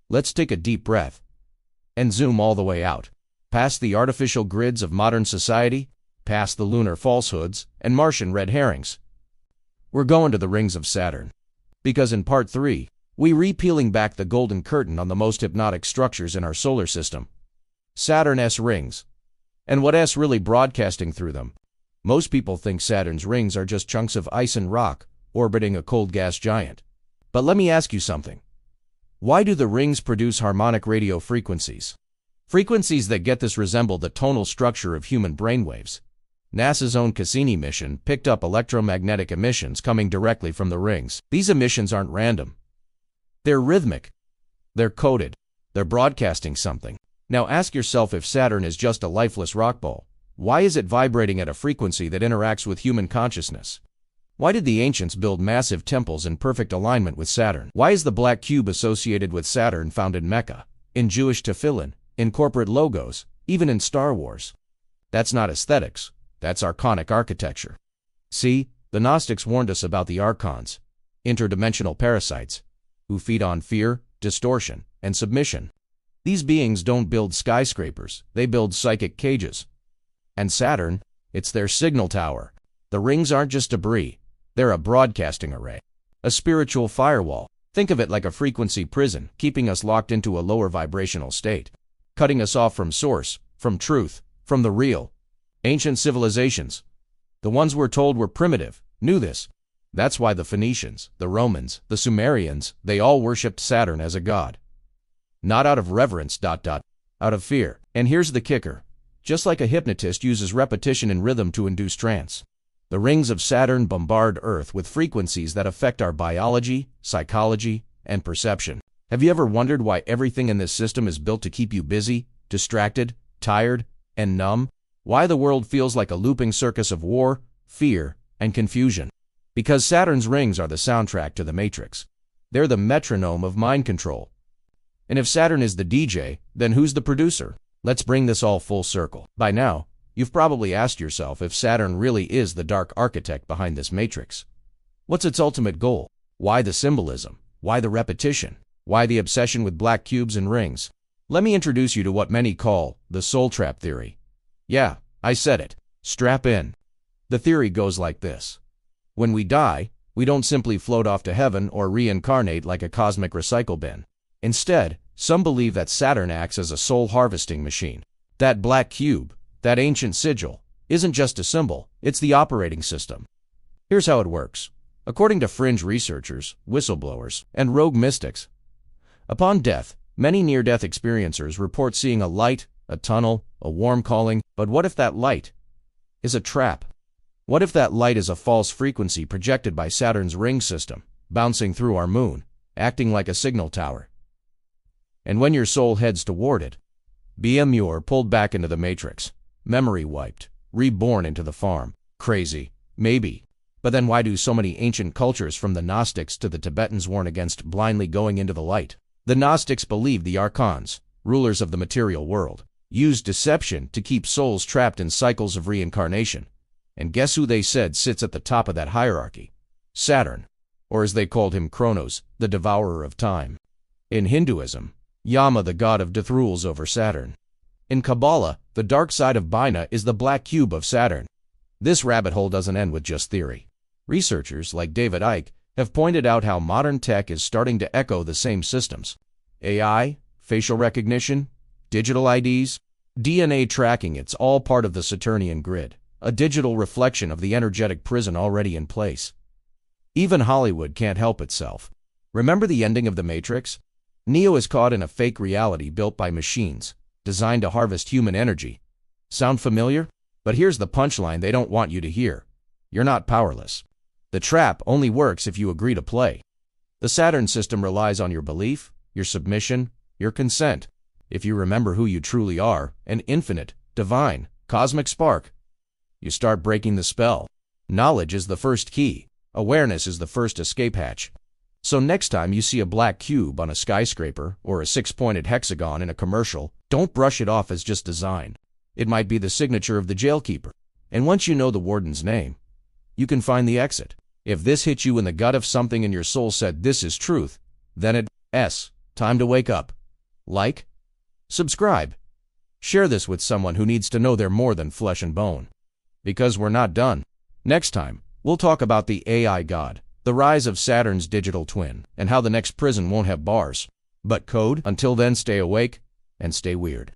Let's take a deep breath and zoom all the way out, past the artificial grids of modern society, past the lunar falsehoods and Martian red herrings. We're going to the rings of Saturn. Because in Part 3, we peeling back the golden curtain on the most hypnotic structures in our solar system. Saturn's rings. And what's really broadcasting through them? Most people think Saturn's rings are just chunks of ice and rock orbiting a cold gas giant. But let me ask you something. Why do the rings produce harmonic radio frequencies? Frequencies that get this resemble the tonal structure of human brainwaves. NASA's own Cassini mission picked up electromagnetic emissions coming directly from the rings. These emissions aren't random. They're rhythmic. They're coded. They're broadcasting something. Now ask yourself, if Saturn is just a lifeless rock ball, why is it vibrating at a frequency that interacts with human consciousness? Why did the ancients build massive temples in perfect alignment with Saturn? Why is the black cube associated with Saturn found in Mecca, in Jewish tefillin, in corporate logos, even in Star Wars? That's not aesthetics. That's archonic architecture. See, the Gnostics warned us about the archons, interdimensional parasites, who feed on fear, distortion, and submission. These beings don't build skyscrapers, they build psychic cages. And Saturn, it's their signal tower. The rings aren't just debris, they're a broadcasting array. A spiritual firewall. Think of it like a frequency prison, keeping us locked into a lower vibrational state, cutting us off from source, from truth, from the real. Ancient civilizations, the ones we're told were primitive, knew this. That's why the Phoenicians, the Romans, the Sumerians, they all worshipped Saturn as a god. Not out of reverence, out of fear. And here's the kicker. Just like a hypnotist uses repetition and rhythm to induce trance, the rings of Saturn bombard Earth with frequencies that affect our biology, psychology, and perception. Have you ever wondered why everything in this system is built to keep you busy, distracted, tired, and numb? Why the world feels like a looping circus of war, fear, and confusion? Because Saturn's rings are the soundtrack to the Matrix. They're the metronome of mind control. And if Saturn is the DJ, then who's the producer? Let's bring this all full circle. By now, you've probably asked yourself if Saturn really is the dark architect behind this matrix. What's its ultimate goal? Why the symbolism? Why the repetition? Why the obsession with black cubes and rings? Let me introduce you to what many call the soul trap theory. Yeah, I said it. Strap in. The theory goes like this. When we die, we don't simply float off to heaven or reincarnate like a cosmic recycle bin. Instead, some believe that Saturn acts as a soul harvesting machine. That black cube, that ancient sigil, isn't just a symbol, it's the operating system. Here's how it works. According to fringe researchers, whistleblowers, and rogue mystics, upon death, many near-death experiencers report seeing a light, a tunnel, a warm calling. But what if that light is a trap? What if that light is a false frequency projected by Saturn's ring system, bouncing through our moon, acting like a signal tower? And when your soul heads toward it, you're pulled back into the matrix, memory wiped, reborn into the farm. Crazy, maybe. But then why do so many ancient cultures from the Gnostics to the Tibetans warn against blindly going into the light? The Gnostics believed the archons, rulers of the material world, used deception to keep souls trapped in cycles of reincarnation. And guess who they said sits at the top of that hierarchy? Saturn, or as they called him, Kronos, the devourer of time. In Hinduism, Yama, the god of death, rules over Saturn. In Kabbalah, the dark side of Bina is the black cube of Saturn. This rabbit hole doesn't end with just theory. Researchers like David Icke have pointed out how modern tech is starting to echo the same systems. AI, facial recognition, digital IDs, DNA tracking, it's all part of the Saturnian grid, a digital reflection of the energetic prison already in place. Even Hollywood can't help itself. Remember the ending of The Matrix? Neo is caught in a fake reality built by machines, designed to harvest human energy. Sound familiar? But here's the punchline they don't want you to hear. You're not powerless. The trap only works if you agree to play. The Saturn system relies on your belief, your submission, your consent. If you remember who you truly are, an infinite, divine, cosmic spark, you start breaking the spell. Knowledge is the first key. Awareness is the first escape hatch. So next time you see a black cube on a skyscraper or a six-pointed hexagon in a commercial, don't brush it off as just design. It might be the signature of the jailkeeper. And once you know the warden's name, you can find the exit. If this hit you in the gut, if something in your soul said this is truth, then it's Time to wake up. Like, subscribe. Share this with someone who needs to know they're more than flesh and bone. Because we're not done. Next time, we'll talk about the AI god, the rise of Saturn's digital twin, and how the next prison won't have bars, but code. Until then, stay awake and stay weird.